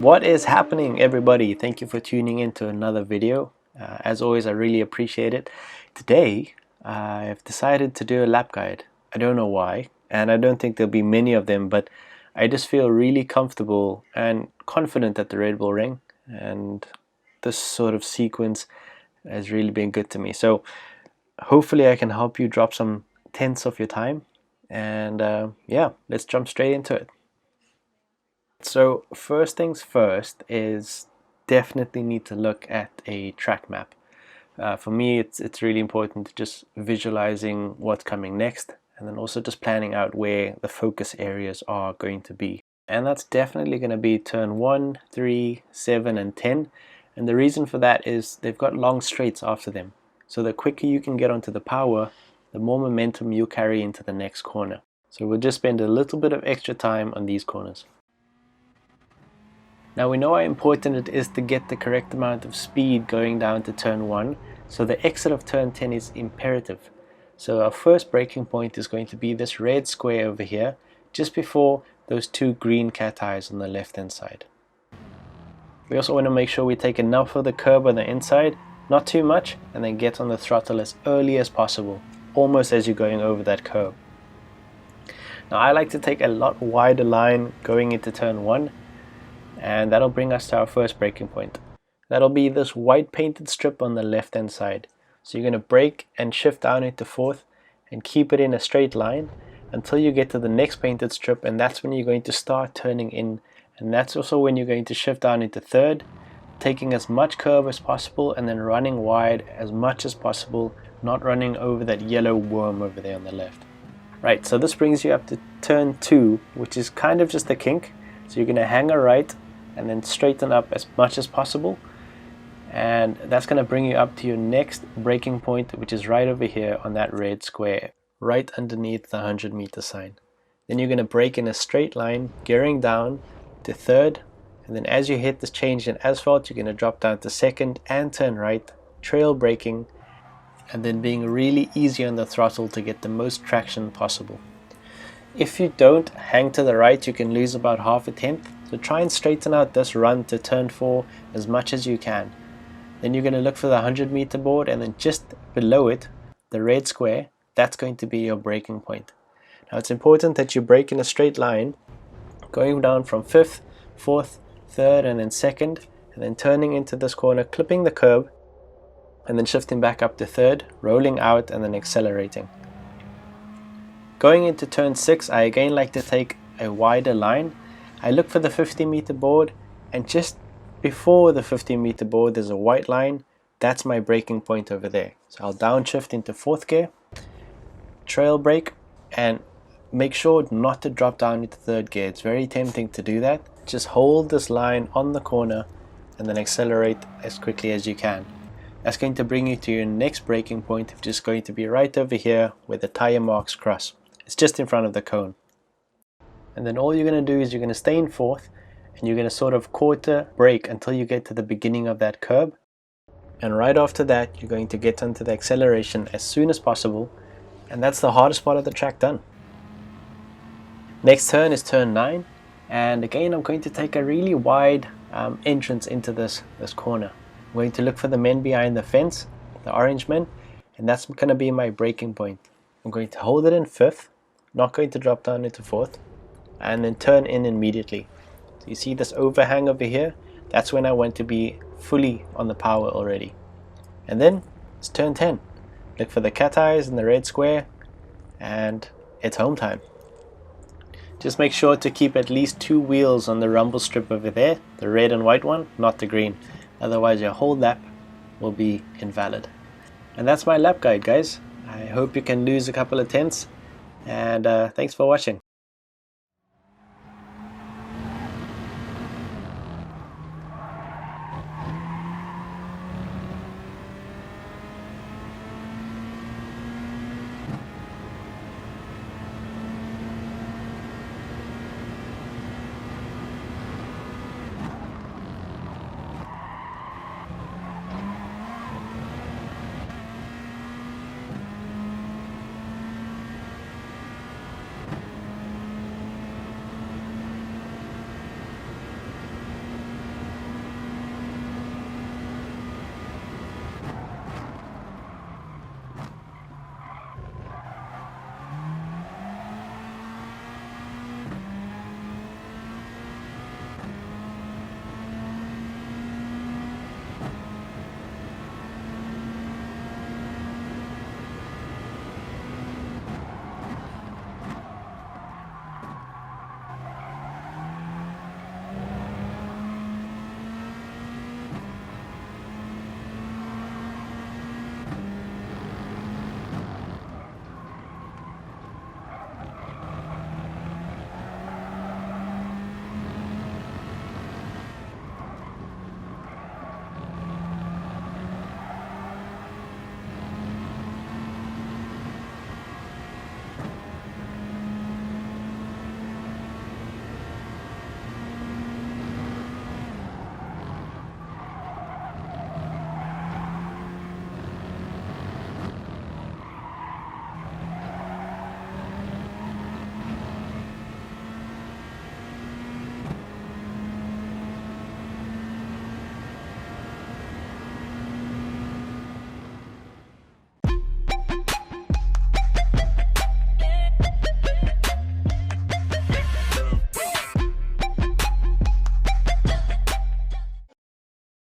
What is happening, everybody? Thank you for tuning in to another video. As always, I really appreciate it. Today I've decided to do a lap guide. I don't know why, and I don't think there'll be many of them, but I just feel really comfortable and confident at the Red Bull Ring, and this sort of sequence has really been good to me. So hopefully I can help you drop some tenths of your time, and yeah, let's jump straight into it. So first things first is definitely need to look at a track map. For me, it's really important to just visualizing what's coming next, and then also just planning out where the focus areas are going to be. And that's definitely going to be turn 1, 3, 7, and 10. And the reason for that is they've got long straights after them. So the quicker you can get onto the power, the more momentum you carry into the next corner. So we'll just spend a little bit of extra time on these corners. Now we know how important it is to get the correct amount of speed going down to turn 1, so the exit of turn 10 is imperative. So our first braking point is going to be this red square over here, just before those two green cat eyes on the left hand side. We also want to make sure we take enough of the curb on the inside, not too much, and then get on the throttle as early as possible, almost as you're going over that curb. Now I like to take a lot wider line going into turn 1, and that'll bring us to our first braking point. That'll be this white painted strip on the left hand side. So you're going to brake and shift down into 4th and keep it in a straight line until you get to the next painted strip, and that's when you're going to start turning in, and that's also when you're going to shift down into 3rd, taking as much curve as possible and then running wide as much as possible, not running over that yellow worm over there on the left. Right, so this brings you up to turn 2, which is kind of just a kink. So you're going to hang a right and then straighten up as much as possible, and that's going to bring you up to your next braking point, which is right over here on that red square, right underneath the 100-meter sign. Then you're going to brake in a straight line, gearing down to 3rd, and then as you hit this change in asphalt, you're going to drop down to 2nd and turn right, trail braking, and then being really easy on the throttle to get the most traction possible. If you don't hang to the right, you can lose about half a tenth. So try and straighten out this run to turn 4 as much as you can. Then you're going to look for the 100-meter board, and then just below it, the red square, that's going to be your braking point. Now it's important that you brake in a straight line, going down from 5th, 4th, 3rd, and then 2nd, and then turning into this corner, clipping the curb, and then shifting back up to 3rd, rolling out, and then accelerating. Going into turn 6, I again like to take a wider line. I look for the 50-meter board, and just before the 50-meter board there's a white line. That's my braking point over there. So I'll downshift into 4th gear, trail brake, and make sure not to drop down into 3rd gear. It's very tempting to do that. Just hold this line on the corner and then accelerate as quickly as you can. That's going to bring you to your next braking point, which is going to be right over here where the tire marks cross. It's just in front of the cone. And then all you're going to do is you're going to stay in 4th, and you're going to sort of quarter brake until you get to the beginning of that curb. And right after that, you're going to get onto the acceleration as soon as possible, and that's the hardest part of the track done. Next turn is turn 9, and again I'm going to take a really wide entrance into this corner. I'm going to look for the men behind the fence, the orange men, and that's going to be my braking point. I'm going to hold it in 5th, not going to drop down into 4th, and then turn in immediately. So you see this overhang over here? That's when I want to be fully on the power already. And then it's turn 10. Look for the cat eyes and the red square, and it's home time. Just make sure to keep at least 2 wheels on the rumble strip over there, the red and white one, not the green. Otherwise your whole lap will be invalid. And that's my lap guide, guys. I hope you can lose a couple of tenths, and thanks for watching.